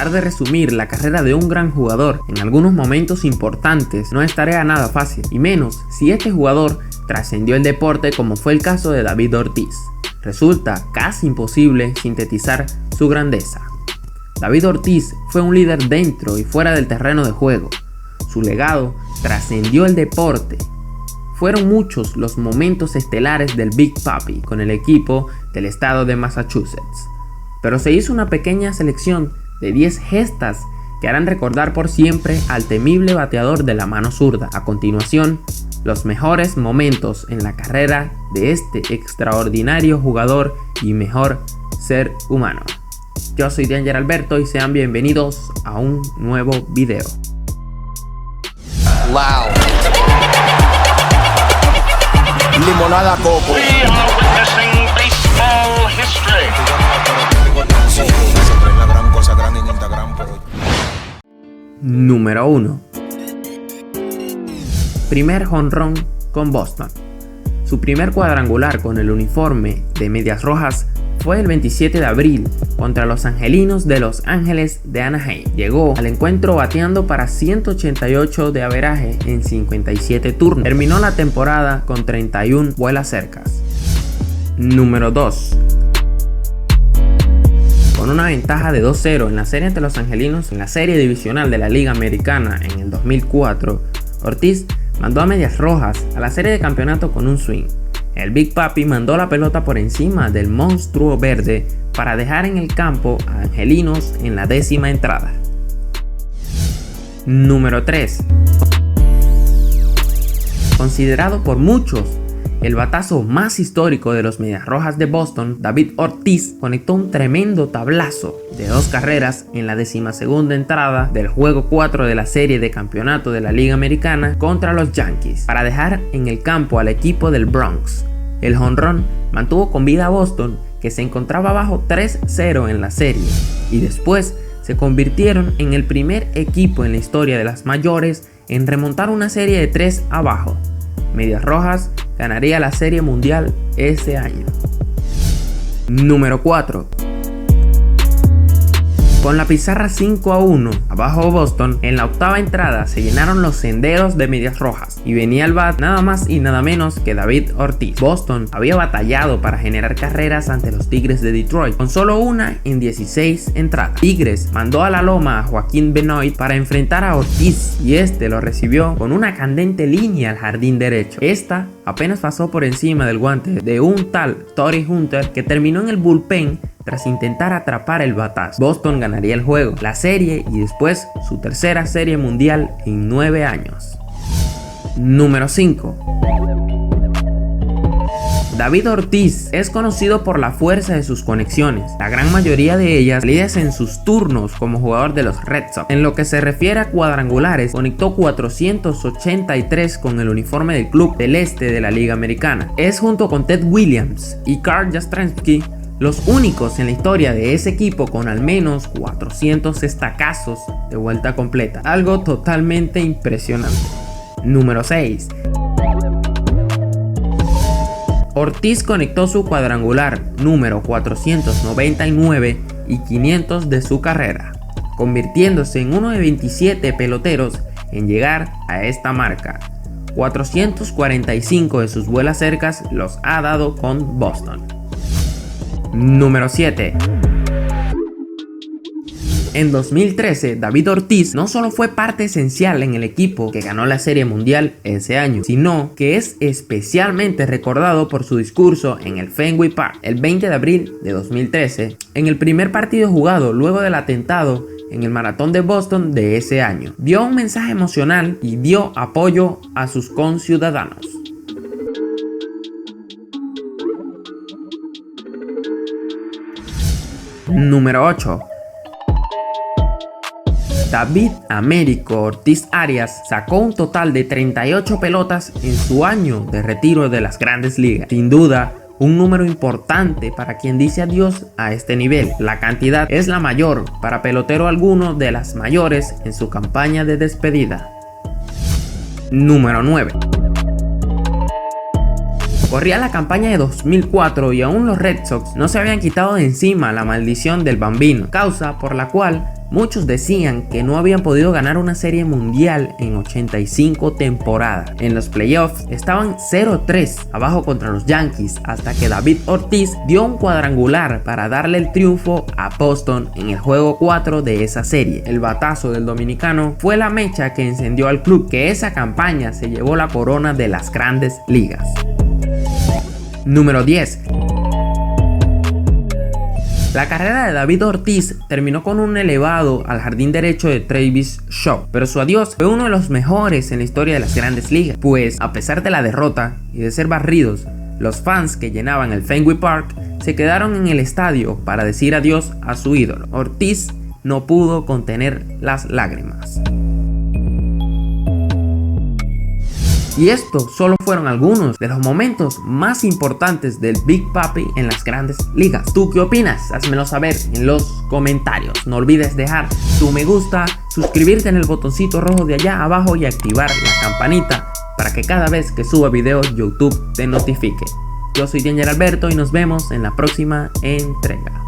tratar de resumir la carrera de un gran jugador en algunos momentos importantes no es tarea nada fácil, y menos si este jugador trascendió el deporte como fue el caso de David Ortiz. Resulta casi imposible sintetizar su grandeza. David Ortiz fue un líder dentro y fuera del terreno de juego. Su legado trascendió el deporte. Fueron muchos los momentos estelares del Big Papi con el equipo del estado de Massachusetts, pero se hizo una pequeña selección de 10 gestas que harán recordar por siempre al temible bateador de la mano zurda. A continuación, los mejores momentos en la carrera de este extraordinario jugador y mejor ser humano. Yo soy Danger Alberto y sean bienvenidos a un nuevo video. Wow. Limonada coco. We are witnessing baseball history. Número 1. Primer jonrón con Boston. Su primer cuadrangular con el uniforme de Medias Rojas fue el 27 de abril contra los Angelinos de Los Ángeles de Anaheim. Llegó al encuentro bateando para 188 de averaje en 57 turnos. Terminó la temporada con 31 vuelas cercas. Número 2. Con una ventaja de 2-0 en la serie ante los Angelinos en la serie divisional de la Liga Americana en el 2004, Ortiz mandó a Medias Rojas a la serie de campeonato con un swing. El Big Papi mandó la pelota por encima del monstruo verde para dejar en el campo a Angelinos en la 10ª entrada. Número 3. Considerado por muchos el batazo más histórico de los Medias Rojas de Boston, David Ortiz conectó un tremendo tablazo de 2 carreras en la 12ª entrada del juego 4 de la serie de campeonato de la Liga Americana contra los Yankees para dejar en el campo al equipo del Bronx. El jonrón mantuvo con vida a Boston, que se encontraba abajo 3-0 en la serie, y después se convirtieron en el primer equipo en la historia de las mayores en remontar una serie de 3 abajo. Medias Rojas ganaría la Serie Mundial ese año. Número 4. Con la pizarra 5-1 abajo Boston, en la 8ª entrada se llenaron los senderos de Medias Rojas y venía al bat nada más y nada menos que David Ortiz. Boston había batallado para generar carreras ante los Tigres de Detroit, con solo una en 16 entradas. Tigres mandó a la loma a Joaquín Benoit para enfrentar a Ortiz y este lo recibió con una candente línea al jardín derecho. Esta apenas pasó por encima del guante de un tal Torii Hunter, que terminó en el bullpen tras intentar atrapar el batazo. Boston ganaría el juego, la serie y después su tercera serie mundial en 9 años. Número 5. David Ortiz es conocido por la fuerza de sus conexiones, la gran mayoría de ellas salidas en sus turnos como jugador de los Red Sox. En lo que se refiere a cuadrangulares, conectó 483 con el uniforme del club del este de la Liga Americana. Es junto con Ted Williams y Carl Yastrzemski los únicos en la historia de ese equipo con al menos 400 estacazos de vuelta completa, algo totalmente impresionante. Número 6. Ortiz conectó su cuadrangular número 499 y 500 de su carrera, convirtiéndose en uno de 27 peloteros en llegar a esta marca. 445 de sus vuelas cercas los ha dado con Boston. Número 7. En 2013, David Ortiz no solo fue parte esencial en el equipo que ganó la Serie Mundial ese año, sino que es especialmente recordado por su discurso en el Fenway Park el 20 de abril de 2013, en el primer partido jugado luego del atentado en el maratón de Boston de ese año. Dio un mensaje emocional y dio apoyo a sus conciudadanos. Número 8. David Américo Ortiz Arias sacó un total de 38 pelotas en su año de retiro de las Grandes Ligas. Sin duda, un número importante para quien dice adiós a este nivel. La cantidad es la mayor para pelotero alguno de las mayores en su campaña de despedida. Número 9. Corría la campaña de 2004 y aún los Red Sox no se habían quitado de encima la maldición del Bambino, causa por la cual Muchos decían que no habían podido ganar una serie mundial en 85 temporadas. En los playoffs estaban 0-3 abajo contra los Yankees hasta que David Ortiz dio un cuadrangular para darle el triunfo a Boston en el juego 4 de esa serie. El batazo del dominicano fue la mecha que encendió al club, que esa campaña se llevó la corona de las Grandes Ligas. Número 10. La carrera de David Ortiz terminó con un elevado al jardín derecho de Travis Shaw, pero su adiós fue uno de los mejores en la historia de las Grandes Ligas, pues a pesar de la derrota y de ser barridos, los fans que llenaban el Fenway Park se quedaron en el estadio para decir adiós a su ídolo. Ortiz no pudo contener las lágrimas. Y estos solo fueron algunos de los momentos más importantes del Big Papi en las Grandes Ligas. ¿Tú qué opinas? Házmelo saber en los comentarios. No olvides dejar tu me gusta, suscribirte en el botoncito rojo de allá abajo y activar la campanita para que cada vez que suba videos YouTube te notifique. Yo soy Danger Alberto y nos vemos en la próxima entrega.